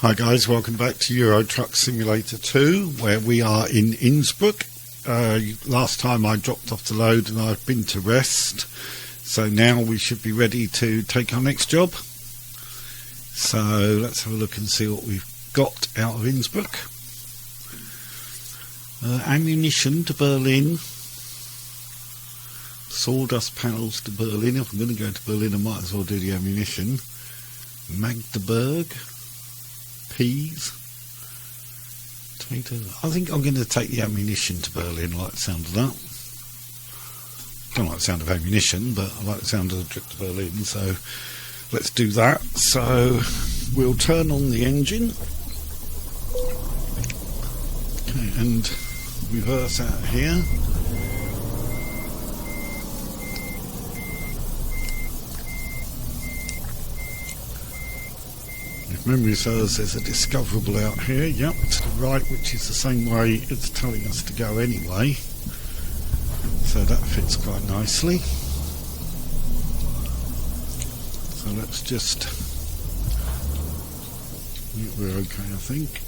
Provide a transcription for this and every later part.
Hi guys, welcome back to Euro Truck Simulator 2, where we are in Innsbruck. Last time I dropped off the load and I've been to rest, so now we should be ready to take our next job. So let's have a look and see what we've got out of Innsbruck. Ammunition to Berlin, sawdust panels to Berlin. If I'm going to go to Berlin I might as well do the ammunition. Magdeburg, peas, tomatoes. I think I'm going to take the ammunition to Berlin. I like the sound of that. Don't like the sound of ammunition, but I like the sound of the trip to Berlin, so let's do that. So we'll turn on the engine. Okay, and reverse out here. If memory serves, there's a discoverable out here, yep, to the right, which is the same way it's telling us to go anyway. So that fits quite nicely. So let's just... we're okay, I think.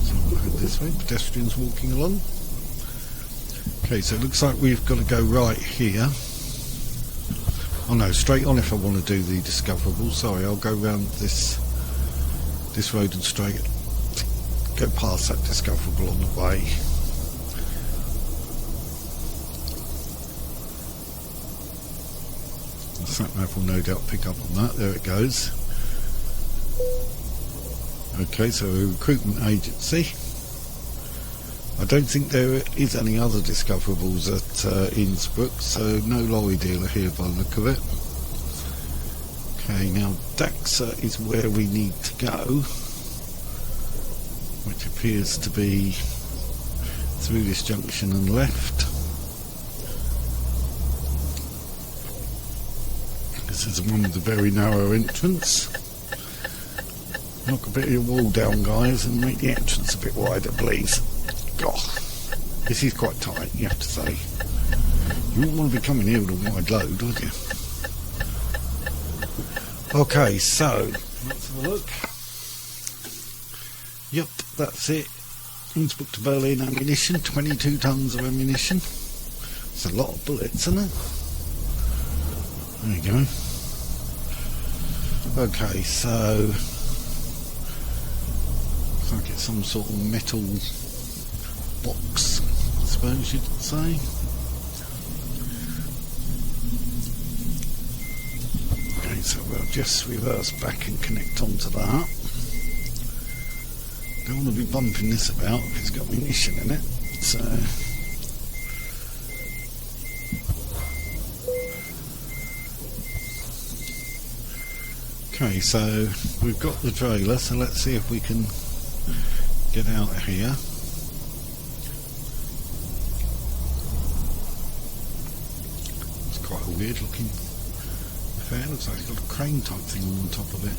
So we'll head this way, pedestrians walking along. Okay, so it looks like we've got to go right here. Oh no, straight on if I want to do the discoverable. Sorry, I'll go round this road and straight go past that discoverable on the way. The sat-nav will no doubt pick up on that. There it goes. Okay, so a recruitment agency. I don't think there is any other discoverables at Innsbruck, so no lorry dealer here by the look of it. Okay, now Daxa is where we need to go, which appears to be through this junction and left. This is the one with the very narrow entrance. Knock a bit of your wall down, guys, and make the entrance a bit wider, please. God, this is quite tight, you have to say. You wouldn't want to be coming here with a wide load, would you? Okay, so let's have a look. Yep, that's it. Innsbruck to Berlin ammunition, 22 tons of ammunition. It's a lot of bullets, isn't it? There you go. Okay, so looks like it's some sort of metal box, I suppose you'd say. Okay, so we'll just reverse back and connect onto that. Don't want to be bumping this about if it's got munition in it. So okay, so we've got the trailer, so let's see if we can get out of here. Quite a weird looking affair. Looks like it's got a crane type thing on top of it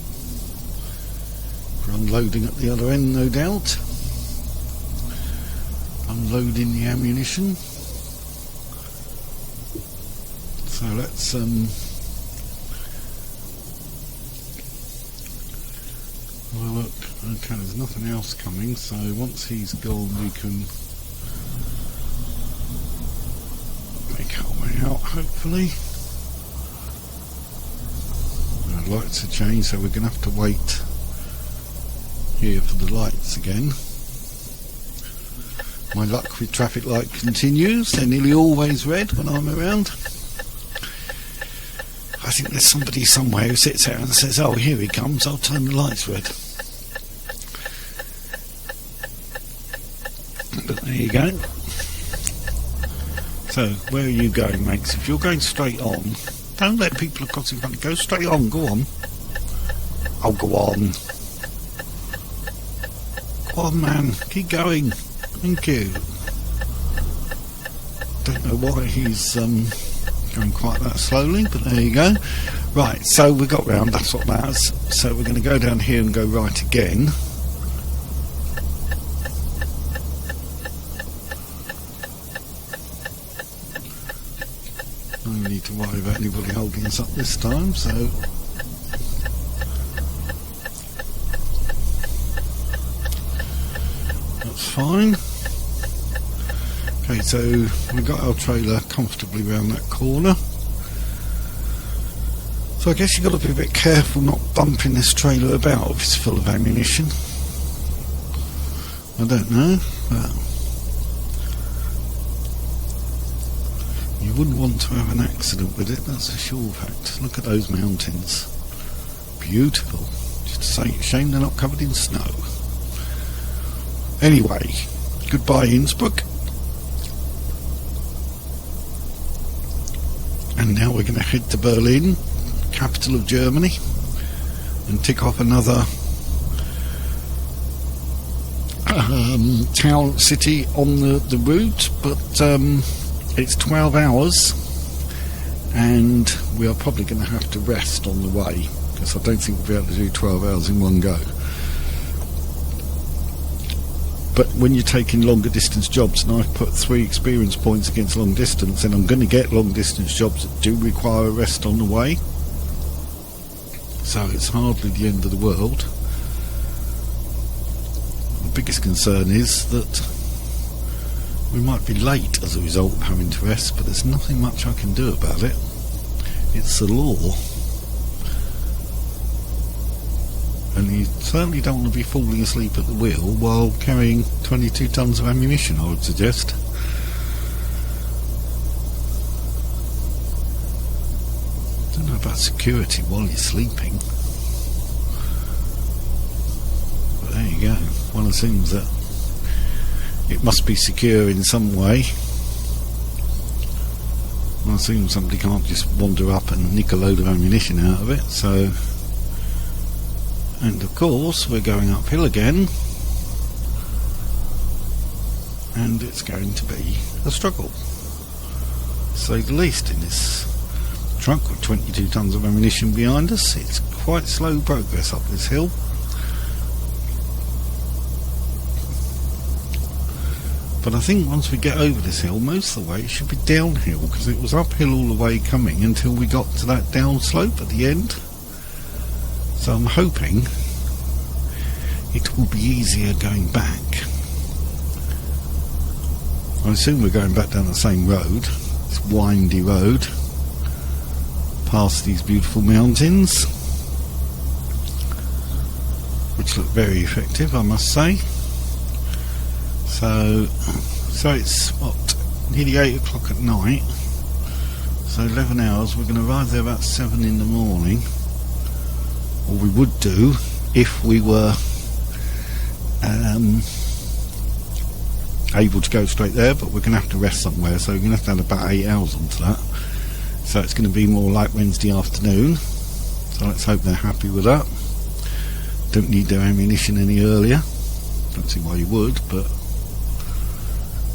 for unloading at the other end, no doubt. Unloading the ammunition. So let's have a look. Okay, there's nothing else coming, so once he's gone we can make our way out, hopefully. I'd like to change, so we're going to have to wait here for the lights again. My luck with traffic light continues. They're nearly always red when I'm around. I think there's somebody somewhere who sits there and says, oh, here he comes, I'll turn the lights red. But there you go. So, where are you going, mates? If you're going straight on, don't let people across in front of you. Go straight on, go on. Oh, go on. Go on, man. Keep going. Thank you. Don't know why he's going quite that slowly, but there you go. Right, so we got round, that's what matters. So we're going to go down here and go right again. No need to worry about anybody holding us up this time, so fine. Okay, so we've got our trailer comfortably around that corner. So I guess you've got to be a bit careful not bumping this trailer about if it's full of ammunition. I don't know, but you wouldn't want to have an accident with it, that's a sure fact. Look at those mountains. Beautiful. Just a shame they're not covered in snow. Anyway, goodbye Innsbruck. And now we're going to head to Berlin, capital of Germany, and tick off another city on the route, but it's 12 hours and we are probably going to have to rest on the way, because I don't think we'll be able to do 12 hours in one go. But when you're taking longer distance jobs, and I've put 3 experience points against long distance, and I'm going to get long distance jobs that do require a rest on the way, so it's hardly the end of the world. The biggest concern is that we might be late as a result of having to rest, but there's nothing much I can do about it. It's the law. And you certainly don't want to be falling asleep at the wheel while carrying 22 tons of ammunition, I would suggest. I don't know about security while you're sleeping. But there you go. One assumes that it must be secure in some way. I assume somebody can't just wander up and nick a load of ammunition out of it, so... And of course we're going uphill again, and it's going to be a struggle, to say the least, in this truck with 22 tons of ammunition behind us. It's quite slow progress up this hill. But I think once we get over this hill, most of the way it should be downhill, because it was uphill all the way coming until we got to that down slope at the end. So I'm hoping it will be easier going back. I assume we're going back down the same road, this windy road, past these beautiful mountains, which look very effective, I must say. So it's what, nearly 8 o'clock at night, so 11 hours. We're going to arrive there about 7 in the morning, or we would do if we were able to go straight there, but we're going to have to rest somewhere, so we're going to have to add about 8 hours onto that. So it's going to be more like Wednesday afternoon, so let's hope they're happy with that. Don't need their ammunition any earlier. Don't see why you would, but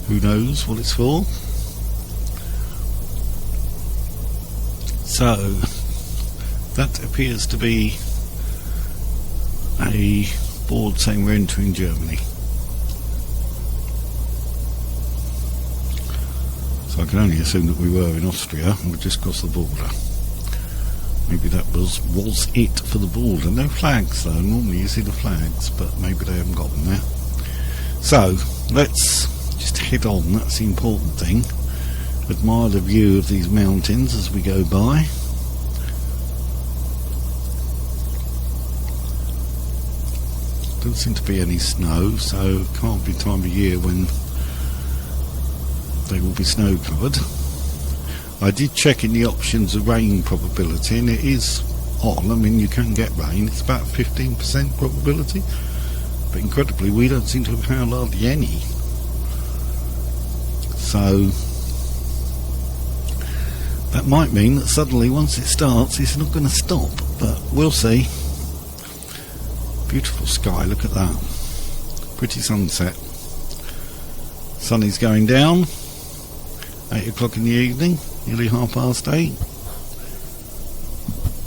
who knows what it's for. So that appears to be a board saying we're entering Germany. So I can only assume that we were in Austria and we just crossed the border. Maybe that was it for the border. No flags though. Normally you see the flags, but maybe they haven't got them there. So let's just head on, that's the important thing. Admire the view of these mountains as we go by. Doesn't seem to be any snow, so it can't be time of year when they will be snow covered. I did check in the options of rain probability, and it is on. I mean, you can get rain. It's about 15% probability, but incredibly we don't seem to have had hardly any. So that might mean that suddenly once it starts it's not going to stop, but we'll see. Beautiful sky, look at that. Pretty sunset. Sun is going down. 8 o'clock in the evening, nearly 8:30.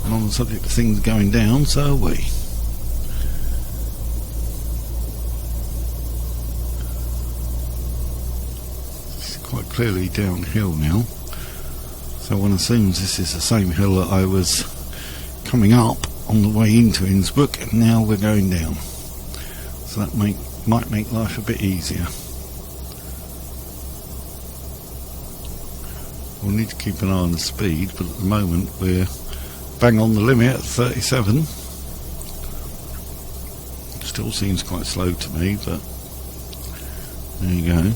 And on the subject of things going down, so are we. It's quite clearly downhill now. So one assumes this is the same hill that I was coming up on the way into Innsbruck, and now we're going down. So that might make life a bit easier. We'll need to keep an eye on the speed, but at the moment we're bang on the limit at 37. Still seems quite slow to me, but there you go.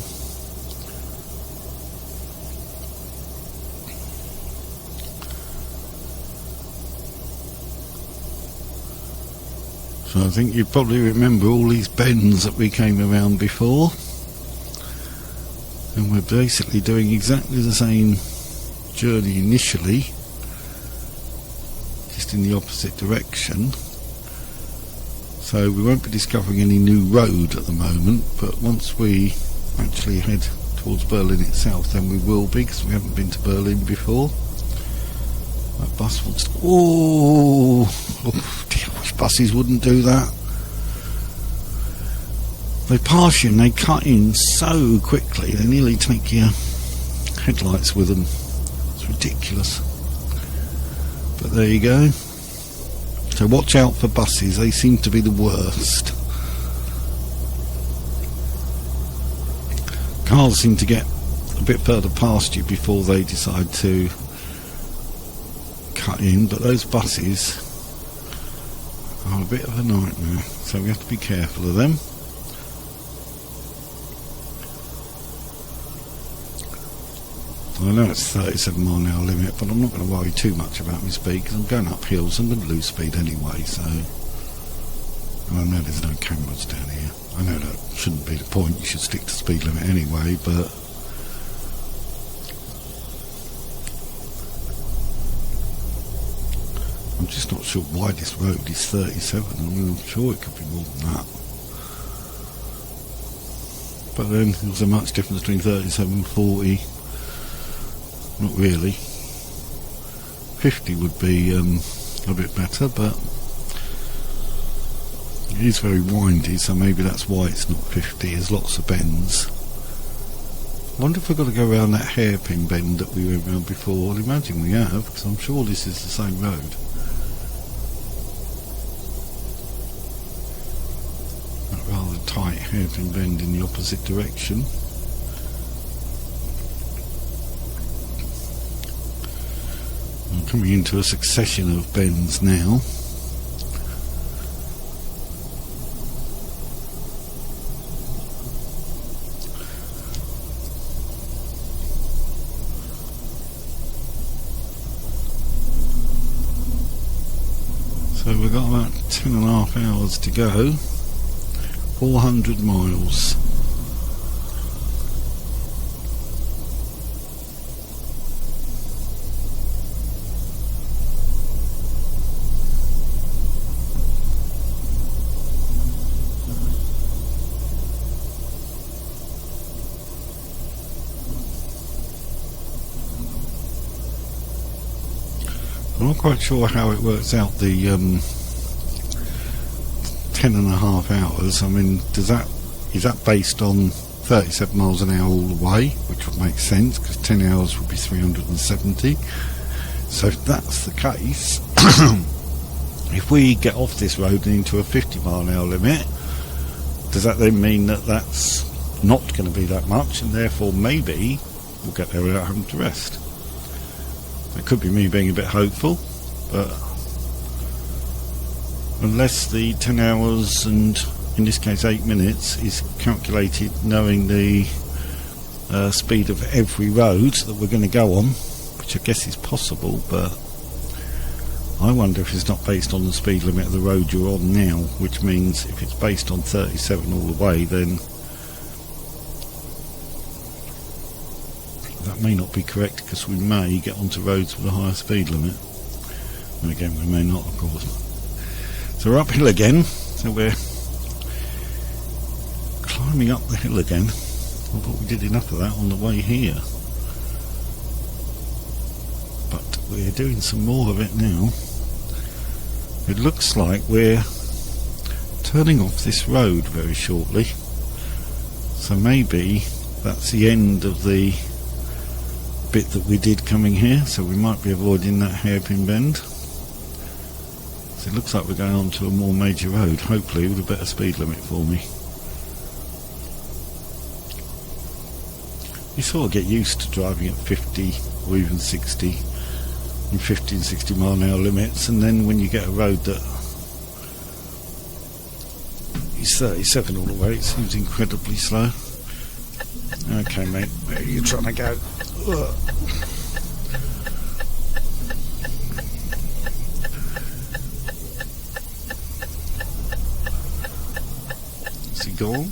So I think you probably remember all these bends that we came around before, and we're basically doing exactly the same journey initially, just in the opposite direction. So we won't be discovering any new road at the moment, but once we actually head towards Berlin itself, then we will be, because we haven't been to Berlin before. That bus wants to... Oh dear, I wish buses wouldn't do that. They pass you and they cut in so quickly, they nearly take your headlights with them. It's ridiculous. But there you go. So watch out for buses, they seem to be the worst. Cars seem to get a bit further past you before they decide to cut in, but those buses are a bit of a nightmare, so we have to be careful of them. I know it's 37 mile an hour limit, but I'm not going to worry too much about my speed, because I'm going up hills. I'm going to lose speed anyway, so... And I know there's no cameras down here. I know that shouldn't be the point, you should stick to speed limit anyway, but... I'm just not sure why this road is 37. I mean, I'm sure it could be more than that. But then, there's a much difference between 37 and 40. Not really. 50 would be a bit better, but it is very windy, so maybe that's why it's not 50. There's lots of bends. I wonder if we've got to go around that hairpin bend that we went around before. I'd imagine we have, because I'm sure this is the same road. That rather tight hairpin bend in the opposite direction. I'm coming into a succession of bends now. So we've got about 10.5 hours to go. 400 miles. I'm not quite sure how it works out, the 10.5 hours. I mean, is that based on 37 miles an hour all the way, which would make sense, because 10 hours would be 370. So if that's the case, if we get off this road and into a 50 mile an hour limit, does that then mean that that's not going to be that much, and therefore maybe we'll get there without having to rest? It could be me being a bit hopeful, but unless the 10 hours and in this case 8 minutes is calculated knowing the speed of every road that we're going to go on, which I guess is possible, but I wonder if it's not based on the speed limit of the road you're on now, which means if it's based on 37 all the way, then that may not be correct, because we may get onto roads with a higher speed limit. And again, we may not, of course. So we're uphill again, so we're climbing up the hill again. I thought we did enough of that on the way here. But we're doing some more of it now. It looks like we're turning off this road very shortly. So maybe that's the end of the bit that we did coming here, so we might be avoiding that hairpin bend. So it looks like we're going on to a more major road, hopefully with a better speed limit for me. You sort of get used to driving at 50 or even 60 in 50 and 60 mile an hour limits, and then when you get a road that is 37 all the way, it seems incredibly slow. Okay, mate, where are you trying to go? Ugh. Is he gone?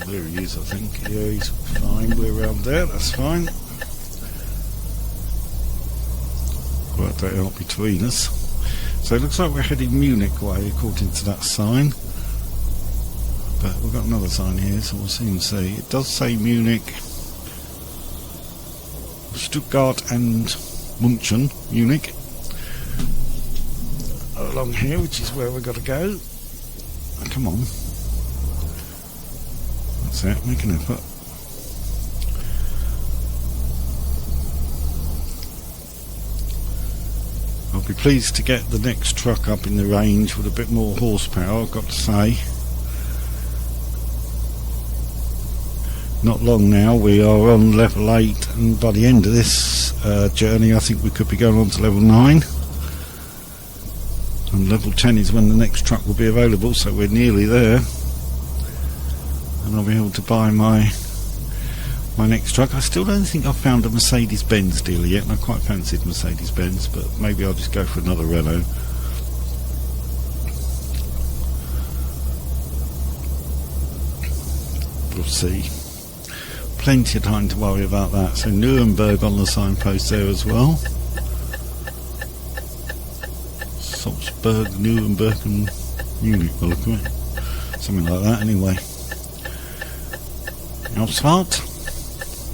There he is, I think. Yeah, he's fine. We're around there, that's fine. Work that out between us. So it looks like we're heading Munich way according to that sign. But we've got another sign here, so we'll soon see. It does say Munich, Stuttgart and München, Munich. Along here, which is where we've got to go. Oh, come on. That's it, make an effort. I'll be pleased to get the next truck up in the range with a bit more horsepower, I've got to say. Not long now, we are on level 8, and by the end of this journey I think we could be going on to level 9. And level 10 is when the next truck will be available, so we're nearly there. And I'll be able to buy my next truck. I still don't think I've found a Mercedes-Benz dealer yet, and I quite fancied Mercedes-Benz, but maybe I'll just go for another Renault. We'll see. Plenty of time to worry about that. So Nuremberg on the signpost there as well. Salzburg, Nuremberg and Munich, by the look of it. Something like that anyway. Ausfahrt.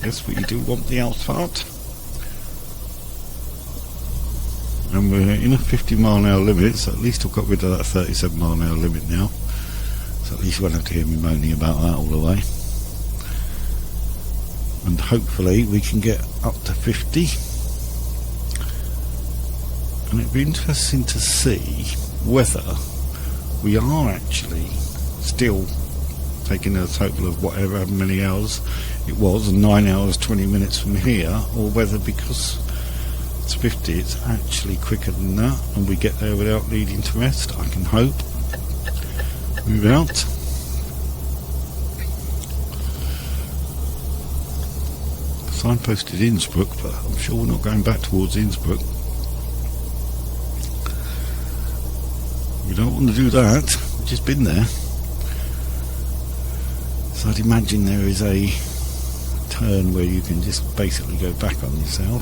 Yes, we do want the Ausfahrt. And we're in a 50 mile an hour limit, so at least I've got rid of that 37 mile an hour limit now. So at least you won't have to hear me moaning about that all the way. And hopefully we can get up to 50. And it'd be interesting to see whether we are actually still taking a total of whatever many hours it was, 9 hours 20 minutes from here, or whether because it's 50 it's actually quicker than that and we get there without needing to rest. I can hope. Move out. Signposted Innsbruck, but I'm sure we're not going back towards Innsbruck. We don't want to do that. We've just been there. So I'd imagine there is a turn where you can just basically go back on yourself.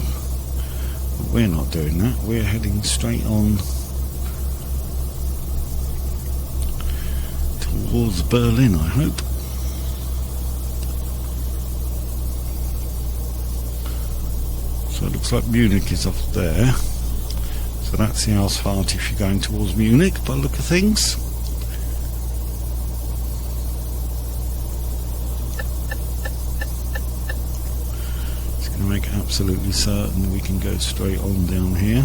But we're not doing that. We're heading straight on towards Berlin, I hope. So it looks like Munich is off there. So that's the Ausfahrt if you're going towards Munich by the look of things. Just going to make absolutely certain we can go straight on down here.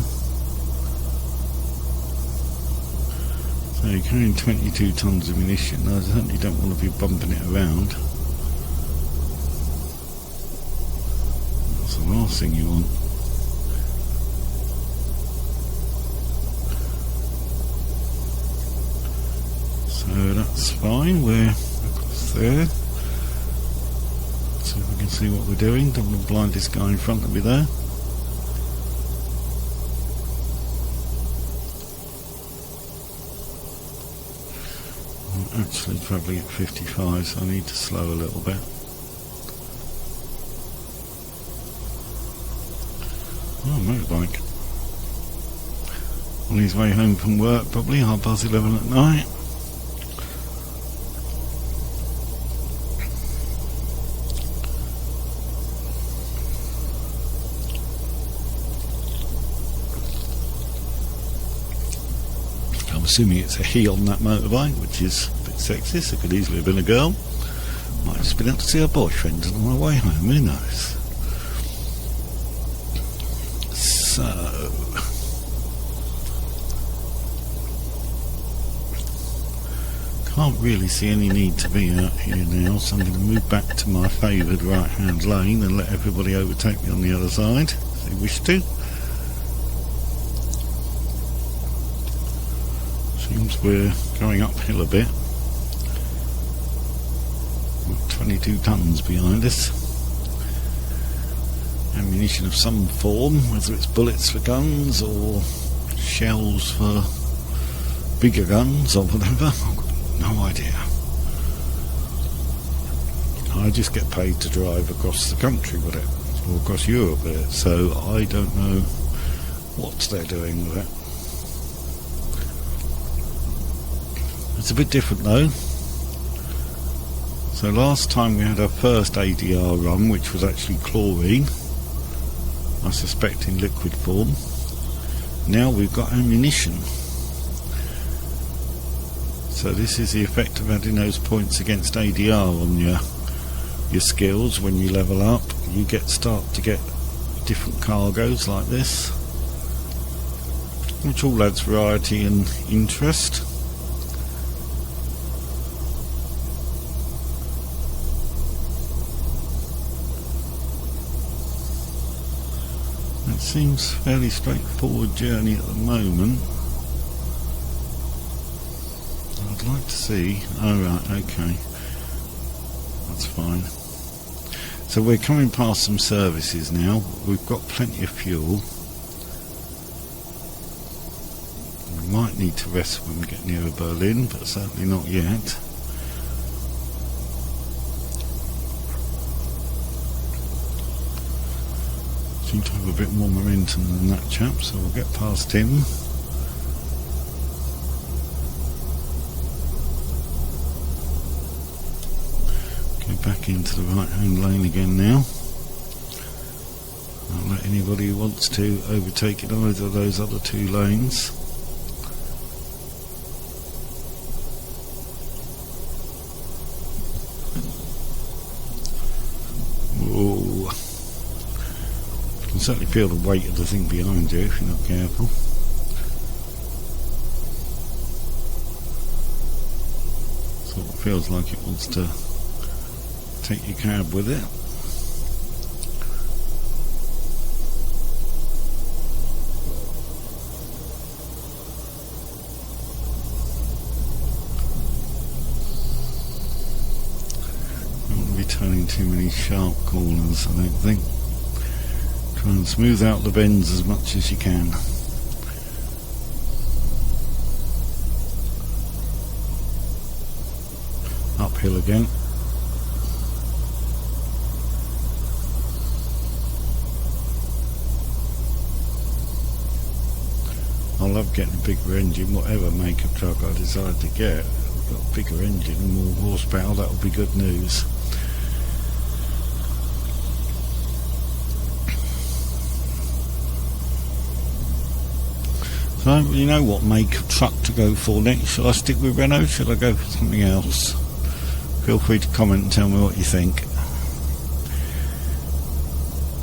So you're carrying 22 tons of munition. I certainly don't want to be bumping it around. That's the last thing you want. So that's fine, we're across there. So we can see what we're doing. Don't want to blind this guy in front of me there. I'm actually travelling at 55, so I need to slow a little bit. Oh, motorbike. On his way home from work, probably 11:30 at night. I'm assuming it's a he on that motorbike, which is a bit sexist. It could easily have been a girl. Might have just been out to see her boyfriend on my way home, who knows? So Can't really see any need to be out here now, so I'm going to move back to my favoured right hand lane and let everybody overtake me on the other side if they wish to. Seems we're going uphill a bit. We've got 22 tonnes behind us. Ammunition of some form, whether it's bullets for guns or shells for bigger guns or whatever, I've got no idea. I just get paid to drive across the country with it, or across Europe with it, so I don't know what they're doing with it. It's a bit different though. So last time we had our first ADR run, which was actually chlorine, I suspect in liquid form. Now we've got ammunition. So this is the effect of adding those points against ADR on your skills. When you level up, you start to get different cargoes like this, which all adds variety and interest. It seems fairly straightforward journey at the moment. I'd like to see. Oh right, okay, that's fine. So we're coming past some services now. We've got plenty of fuel. We might need to rest when we get nearer Berlin, but certainly not yet. Seem to have a bit more momentum than that chap, so we'll get past him. Go back into the right hand lane again now. I'll let anybody who wants to overtake in either of those other two lanes. Whoa. You can certainly feel the weight of the thing behind you if you're not careful. Sort of feels like it wants to take your cab with it. Don't want to be turning too many sharp corners, I don't think. Try and smooth out the bends as much as you can. Uphill again. I love getting a bigger engine, whatever make of truck I decide to get. I've got a bigger engine and more horsepower, that'll be good news. So I don't really know what make of truck to go for next. Shall I stick with Renault? Shall I go for something else? Feel free to comment and tell me what you think.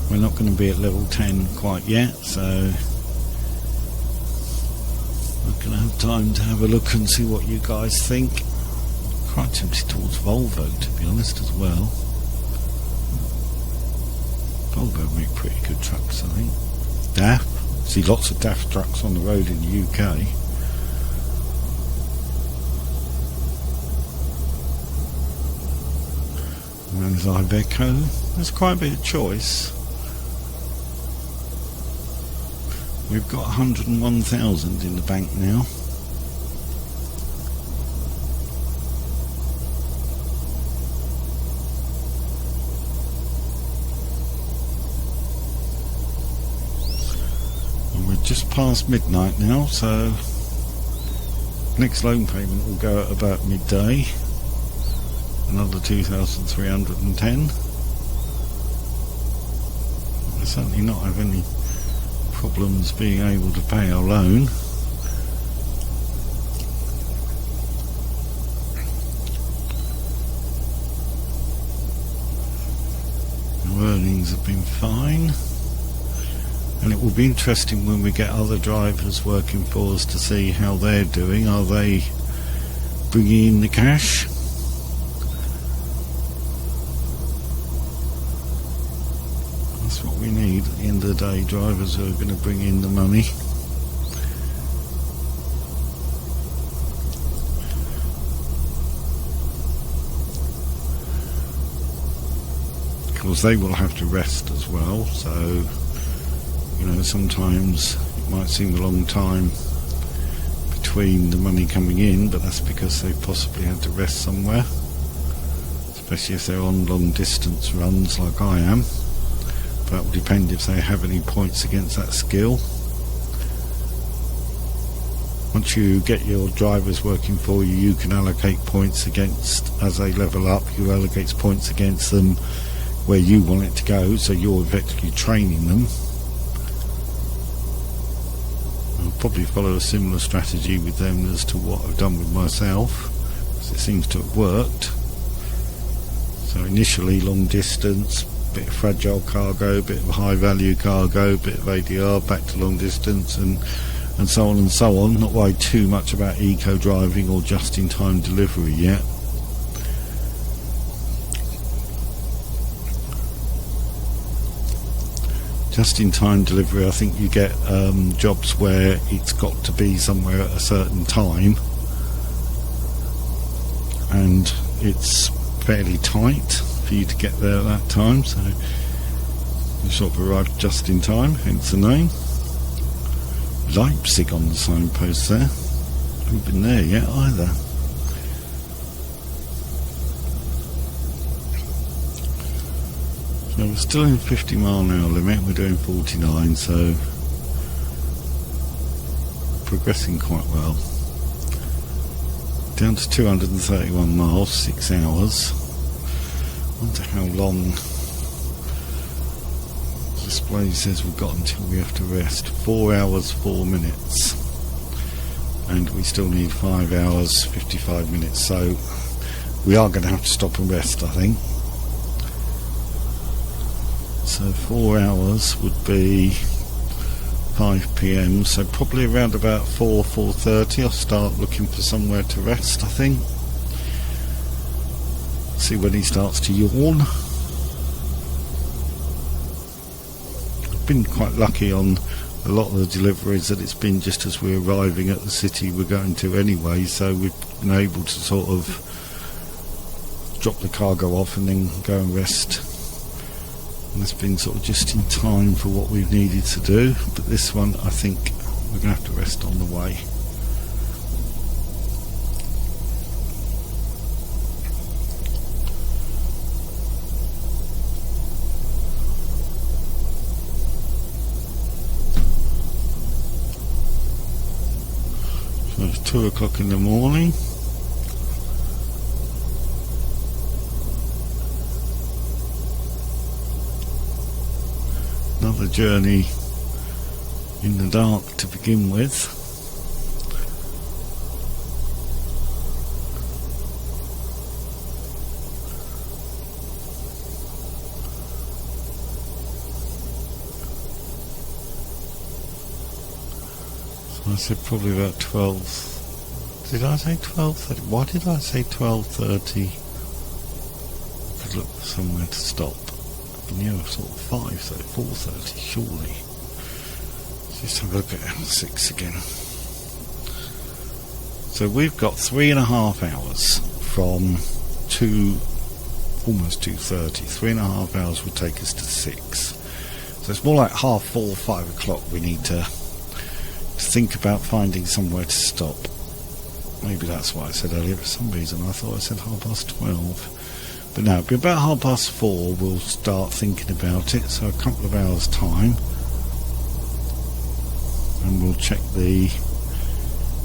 We're not going to be at level 10 quite yet, so not going to have time to have a look and see what you guys think. Quite tempted towards Volvo, to be honest, as well. Volvo make pretty good trucks, I think. DAF. See lots of DAF trucks on the road in the UK. And there's Iveco. There's quite a bit of choice. We've got 101,000 in the bank now. Just past midnight now, so next loan payment will go at about midday. Another 2,310. We'll certainly not have any problems being able to pay our loan. Our earnings have been fine. And it will be interesting when we get other drivers working for us to see how they're doing. Are they bringing in the cash. That's what we need at the end of the day, drivers who are going to bring in the money. Of course they will have to rest as well, so you know, sometimes it might seem a long time between the money coming in, but that's because they've possibly had to rest somewhere, especially if they're on long distance runs like I am. That will depend if they have any points against that skill. Once you get your drivers working for you, you can allocate points against, as they level up, you allocate points against them where you want it to go, so you're effectively training them. I'll probably follow a similar strategy with them as to what I've done with myself, because it seems to have worked. So initially long distance, bit of fragile cargo, bit of high value cargo, bit of ADR, back to long distance, and so on and so on. Not worried too much about eco driving or just in time delivery yet. Just in time delivery, I think you get jobs where it's got to be somewhere at a certain time and it's fairly tight for you to get there at that time, so you sort of arrive just in time, hence the name. Leipzig on the signpost there. Haven't been there yet either. So we're still in 50-mile-an-hour limit, we're doing 49, so progressing quite well. Down to 231 miles, 6 hours. I wonder how long the display says we've got until we have to rest. 4 hours, 4 minutes. And we still need 5 hours, 55 minutes, so we are going to have to stop and rest, I think. So 4 hours would be 5 PM, so probably around about 4:30 I'll start looking for somewhere to rest, I think. See when he starts to yawn. I've been quite lucky on a lot of the deliveries that it's been just as we're arriving at the city we're going to anyway, so we've been able to sort of drop the cargo off and then go and rest. And it's been sort of just in time for what we've needed to do, but this one I think we're going to have to rest on the way. So it's 2 o'clock in the morning. Another journey in the dark to begin with. So I said probably about 12. Did I say 12:30? Why did I say 12:30? I could look for somewhere to stop. Yeah, sort of 5, so 4:30 surely. Let's just have a look at M6 again. So we've got 3.5 hours from almost 2:30. 3.5 hours would take us to 6. So it's more like 4:30, 5 o'clock we need to think about finding somewhere to stop. Maybe that's what I said earlier. For some reason I thought I said 12:30. But no, it'll be about 4:30 we'll start thinking about it, so a couple of hours time, and we'll check the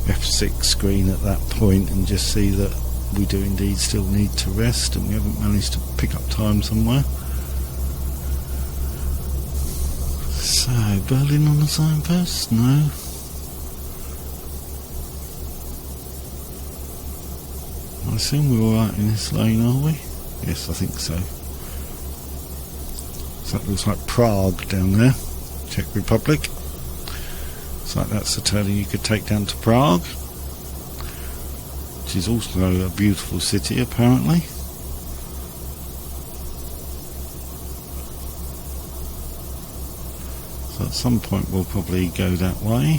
F6 screen at that point and just see that we do indeed still need to rest and we haven't managed to pick up time somewhere. So, Berlin on the signpost? No. I assume we're alright in this lane, are we? Yes, I think so. So that looks like Prague down there, Czech Republic. Looks like that's the turning you could take down to Prague. which is also a beautiful city apparently. So at some point we'll probably go that way.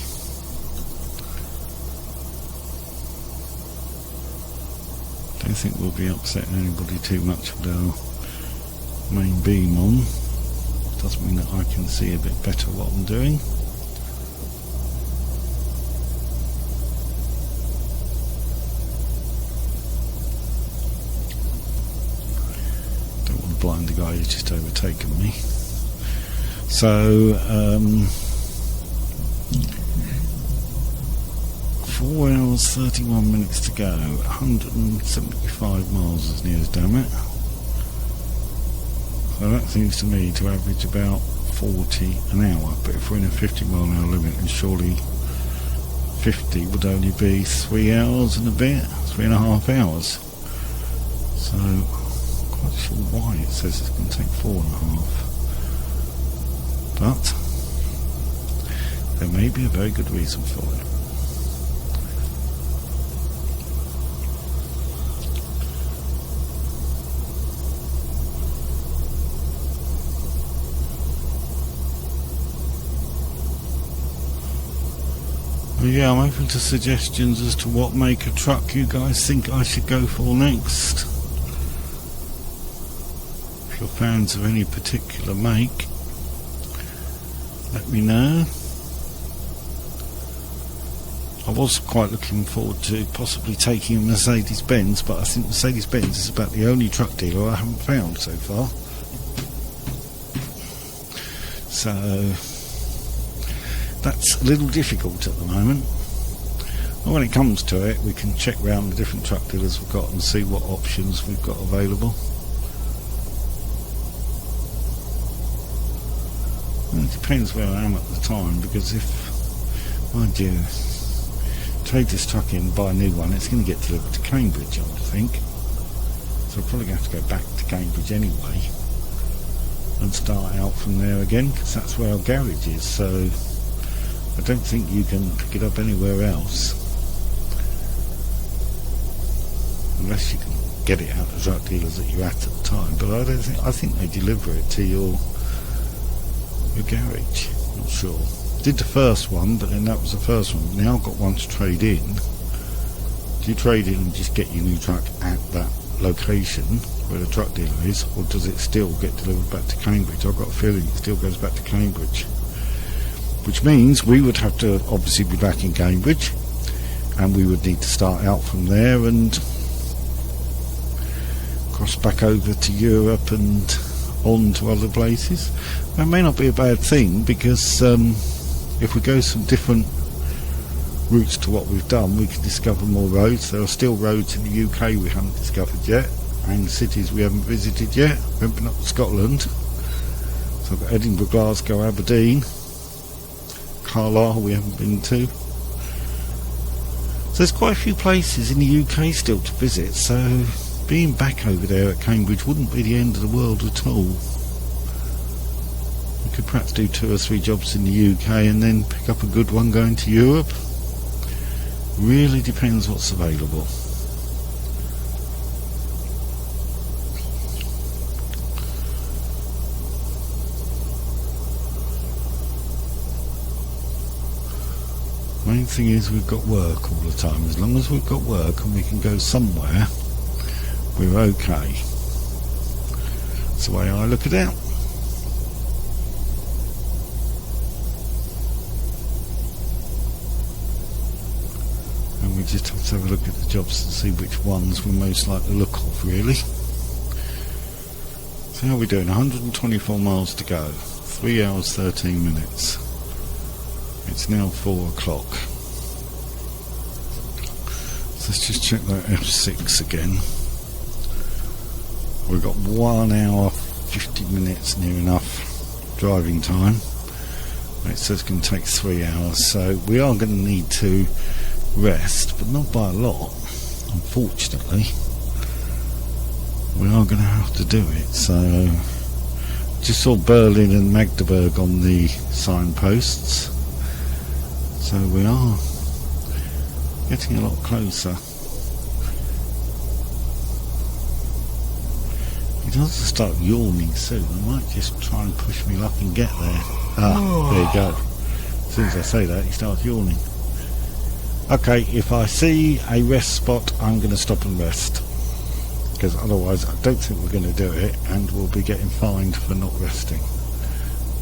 Don't think we'll be upsetting anybody too much with our main beam on. Does mean that I can see a bit better what I'm doing. Don't want to blind the guy who's just overtaken me. So 4 hours 31 minutes to go, 175 miles as near as damn it. So that seems to me to average about 40 an hour, but if we're in a 50 mile an hour limit, then surely 50 would only be 3 hours and a bit, 3.5 hours. So I'm quite sure why it says it's going to take 4.5. But there may be a very good reason for it. Yeah, I'm open to suggestions as to what make a truck you guys think I should go for next. If you're fans of any particular make, let me know. I was quite looking forward to possibly taking a Mercedes-Benz, but I think Mercedes-Benz is about the only truck dealer I haven't found so far. So that's a little difficult at the moment. But when it comes to it, we can check round the different truck dealers we've got and see what options we've got available. And it depends where I am at the time, because if I do trade this truck in, buy a new one, it's going to get delivered to Cambridge, I would think. So I'm probably going to have to go back to Cambridge anyway and start out from there again, because that's where our garage is. So I don't think you can pick it up anywhere else unless you can get it out of the truck dealers that you're at the time. But I think they deliver it to your garage. Not sure. Did the first one, but then that was the first one. Now I've got one to trade in. Do you trade in and just get your new truck at that location where the truck dealer is, or does it still get delivered back to Cambridge? I've got a feeling it still goes back to Cambridge, which means we would have to obviously be back in Cambridge, and we would need to start out from there and cross back over to Europe and on to other places. That may not be a bad thing, because if we go some different routes to what we've done, we can discover more roads. There are still roads in the UK we haven't discovered yet, and cities we haven't visited yet. We haven't been up to Scotland, so I've got Edinburgh, Glasgow, Aberdeen, Carlisle we haven't been to. So there's quite a few places in the UK still to visit, so being back over there at Cambridge wouldn't be the end of the world at all. We could perhaps do 2 or 3 jobs in the UK and then pick up a good one going to Europe. Really depends what's available. Main thing is we've got work all the time. As long as we've got work and we can go somewhere, we're okay. That's the way I look at it. And we just have to have a look at the jobs and see which ones we're most likely to look of, really. So how are we doing? 124 miles to go. 3 hours 13 minutes. It's now 4 o'clock. So let's just check that F6 again. We've got 1 hour 50 minutes near enough driving time. It says it's going to take 3 hours, so we are going to need to rest, but not by a lot, unfortunately. We are going to have to do it. So just saw Berlin and Magdeburg on the signposts, so we are getting a lot closer. He does start yawning soon. I might just try and push me luck and get there. There you go. As soon as I say that, he starts yawning. Okay, if I see a rest spot, I'm going to stop and rest. Because otherwise I don't think we're going to do it, and we'll be getting fined for not resting.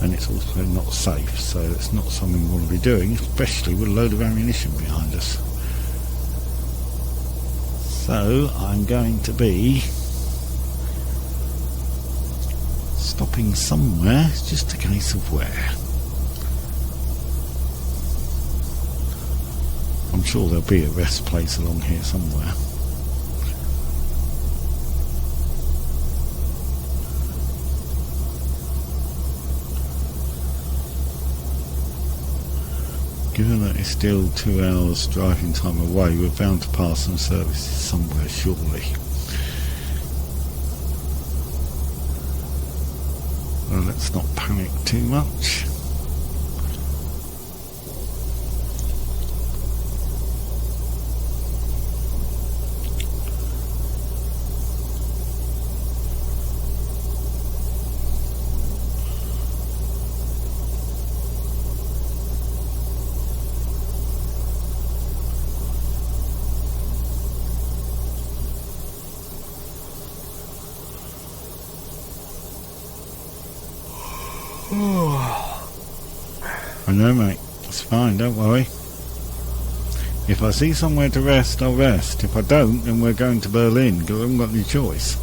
And it's also not safe, so it's not something we want to be doing, especially with a load of ammunition behind us. So I'm going to be stopping somewhere. It's just a case of where. I'm sure there'll be a rest place along here somewhere. Given that it's still 2 hours driving time away, we're bound to pass some services somewhere, surely. Well, let's not panic too much. I know, mate. It's fine, don't worry. If I see somewhere to rest, I'll rest. If I don't, then we're going to Berlin, because I haven't got any choice.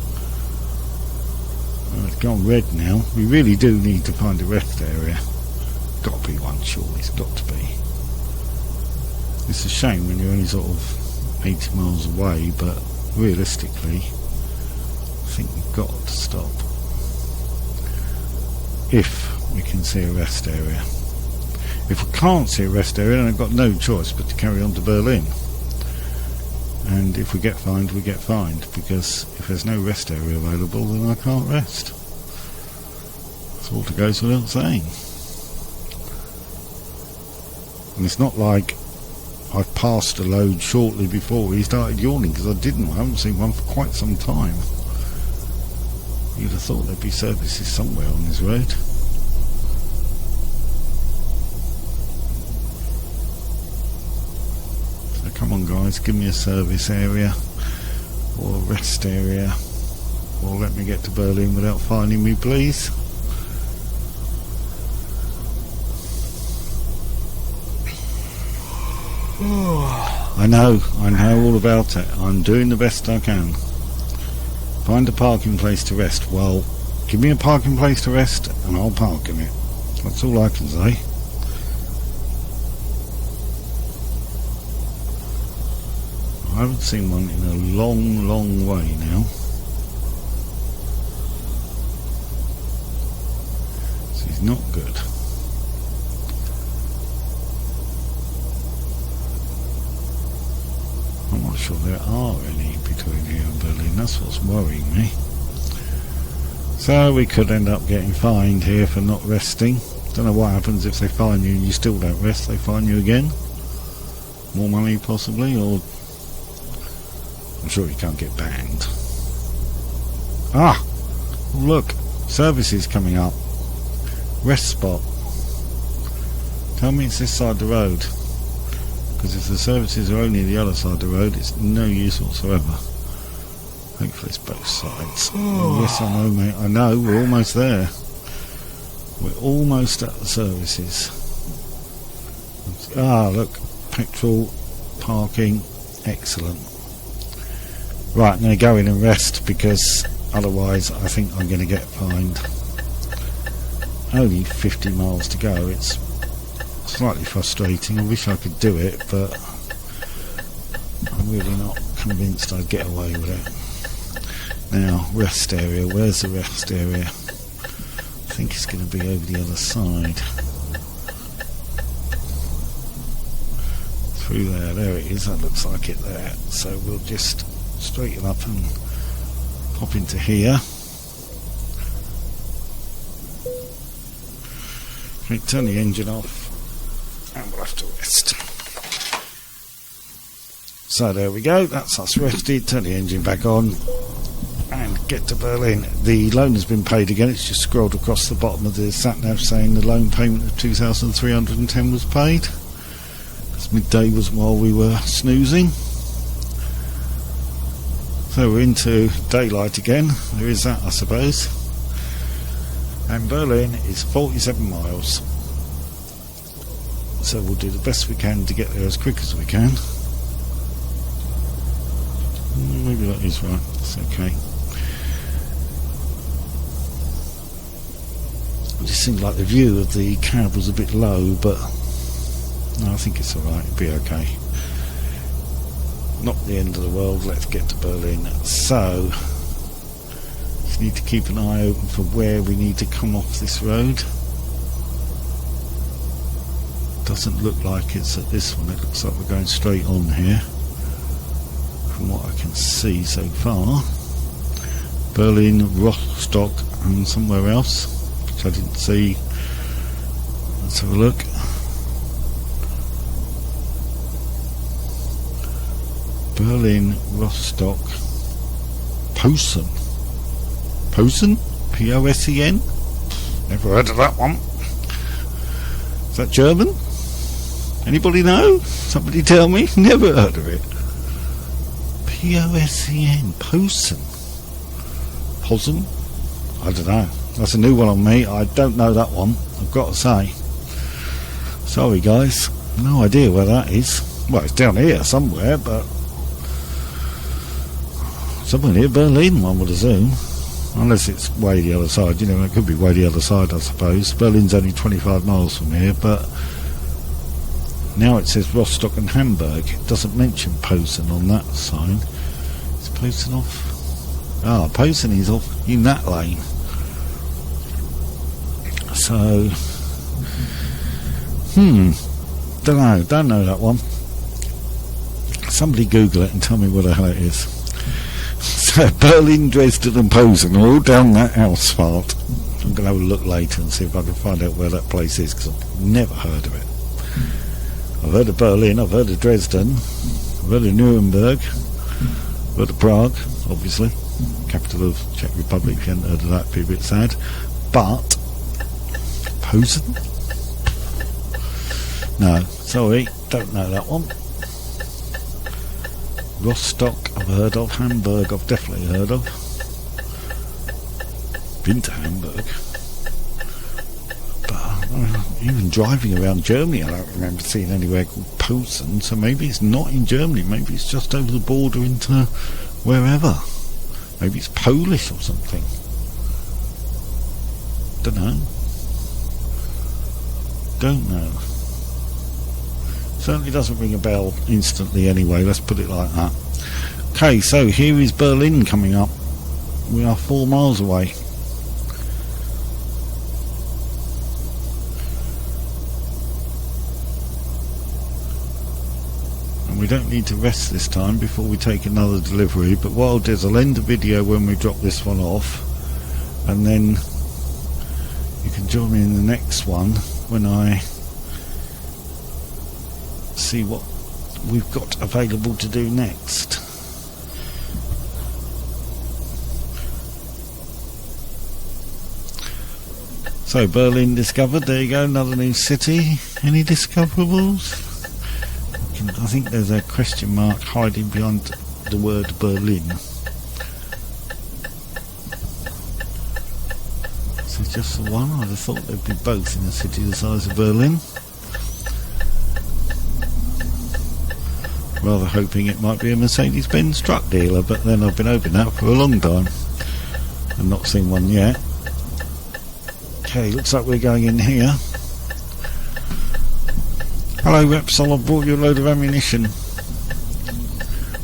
Well, it's gone red now. We really do need to find a rest area. Got to be one, surely. It's got to be. It's a shame when you're only sort of 80 miles away, but realistically, I think we've got to stop. If we can see a rest area. If we can't see a rest area, then I've got no choice but to carry on to Berlin. And if we get fined, we get fined, because if there's no rest area available, then I can't rest. That's all that goes without saying. And it's not like I've passed a load shortly before he started yawning, because I didn't. I haven't seen one for quite some time. You'd have thought there'd be services somewhere on this road. So come on guys, give me a service area or a rest area, or let me get to Berlin without finding me, please. I know all about it. I'm doing the best I can. Find a parking place to rest. Well, give me a parking place to rest and I'll park in it. That's all I can say. I haven't seen one in a long, long way now. This is not good. I'm not sure there are any between here and Berlin. That's what's worrying me. So we could end up getting fined here for not resting. Don't know what happens if they fine you and you still don't rest. They fine you again. More money possibly, or I'm sure you can't get banned. Ah, look, services coming up. Rest spot. Tell me it's this side of the road. Because if the services are only the other side of the road, it's no use whatsoever. Hopefully it's both sides. Yes, I know, mate. I know, we're almost there. We're almost at the services. Ah, look. Petrol, parking, excellent. Right, I'm going to go in and rest, because otherwise I think I'm going to get fined. Only 50 miles to go. It's slightly frustrating. I wish I could do it, but I'm really not convinced I'd get away with it. Now, rest area. Where's the rest area? I think it's going to be over the other side. Through there. There it is. That looks like it there. So we'll just straighten up and pop into here. Okay, turn the engine off. And we'll have to rest. So there we go, that's us rested. Turn the engine back on and get to Berlin. The loan has been paid again. It's just scrolled across the bottom of the sat-nav saying the loan payment of 2,310 was paid. Because midday was while we were snoozing. So we're into daylight again. There is that, I suppose. And Berlin is 47 miles. So we'll do the best we can to get there as quick as we can. Maybe that is right. It's okay. It just seemed like the view of the cab was a bit low, but no, I think it's alright. It'll be okay. Not the end of the world. Let's get to Berlin. So just need to keep an eye open for where we need to come off this road. Doesn't look like it's at this one. It looks like we're going straight on here from what I can see so far. Berlin, Rostock and somewhere else which I didn't see. Let's have a look. Berlin, Rostock, Posen. Posen? P-O-S-E-N? Never heard of that one. Is that German? Anybody know? Somebody tell me. Never heard of it. P-O-S-E-N. Posen. Posen? I don't know. That's a new one on me. I don't know that one, I've got to say. Sorry guys. No idea where that is. Well, it's down here somewhere, but somewhere near Berlin, one would assume. Unless it's way the other side. You know, it could be way the other side, I suppose. Berlin's only 25 miles from here, but now it says Rostock and Hamburg. It doesn't mention Posen on that sign. Is Posen off? Ah, Posen is off in that lane. So, don't know that one. Somebody Google it and tell me what the hell it is. So Berlin, Dresden and Posen are all down that asphalt. I'm going to have a look later and see if I can find out where that place is, because I've never heard of it. I've heard of Berlin, I've heard of Dresden, I've heard of Nuremberg, I've heard of Prague, obviously, capital of Czech Republic. If you hadn't heard of that, it'd be a bit sad. But Posen? No, sorry, don't know that one. Rostock I've heard of, Hamburg I've definitely heard of. Been to Hamburg. But even driving around Germany I don't remember seeing anywhere called Posen, so maybe it's not in Germany, maybe it's just over the border into wherever. Maybe it's Polish or something. Don't know. Certainly doesn't ring a bell instantly anyway, let's put it like that. Okay, so here is Berlin coming up. We are 4 miles away. And we don't need to rest this time before we take another delivery, but what I'll do is I'll end the video when we drop this one off, and then you can join me in the next one when I see what we've got available to do next. So Berlin discovered. There you go, another new city. Any discoverables? I think there's a question mark hiding behind the word Berlin. Is it just the one? I'd have thought there'd be both in a city the size of Berlin. Rather hoping it might be a Mercedes-Benz truck dealer, but then I've been hoping that for a long time and not seen one yet. Okay, looks like we're going in here. Hello Repsol, I've brought you a load of ammunition.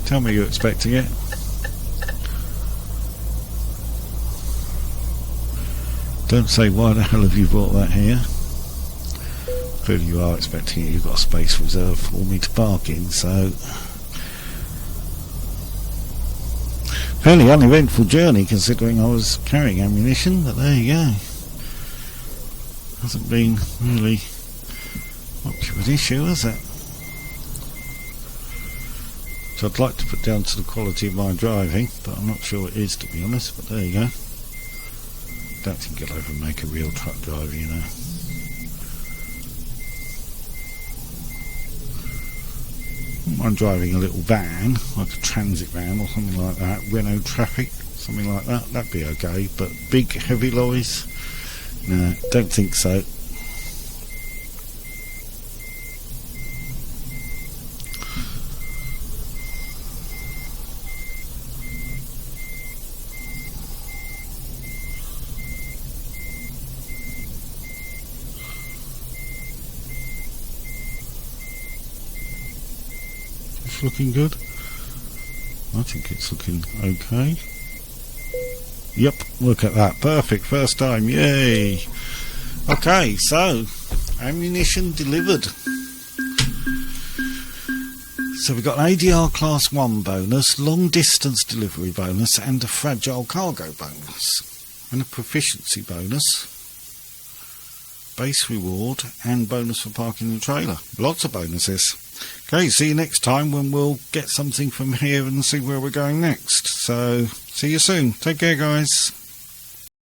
Tell me you're expecting it. Don't say why the hell have you brought that here. Clearly you are expecting it. You've got a space reserved for me to park in, so fairly uneventful journey considering I was carrying ammunition, but there you go. Hasn't been really much of an issue, has it? So I'd like to put down to the quality of my driving, but I'm not sure it is, to be honest, but there you go. Don't think it'll ever make a real truck driver, you know. I'm driving a little van, like a transit van or something like that, Renault Traffic, something like that, that'd be okay, but big heavy lorries, no, don't think so. Looking good. I think it's looking okay. Yep, look at that, perfect, first time, yay. Okay, so ammunition delivered. So we've got an ADR class 1 bonus, long distance delivery bonus, and a fragile cargo bonus, and a proficiency bonus, base reward, and bonus for parking the trailer. Lots of bonuses. Okay, see you next time when we'll get something from here and see where we're going next. So, see you soon. Take care, guys.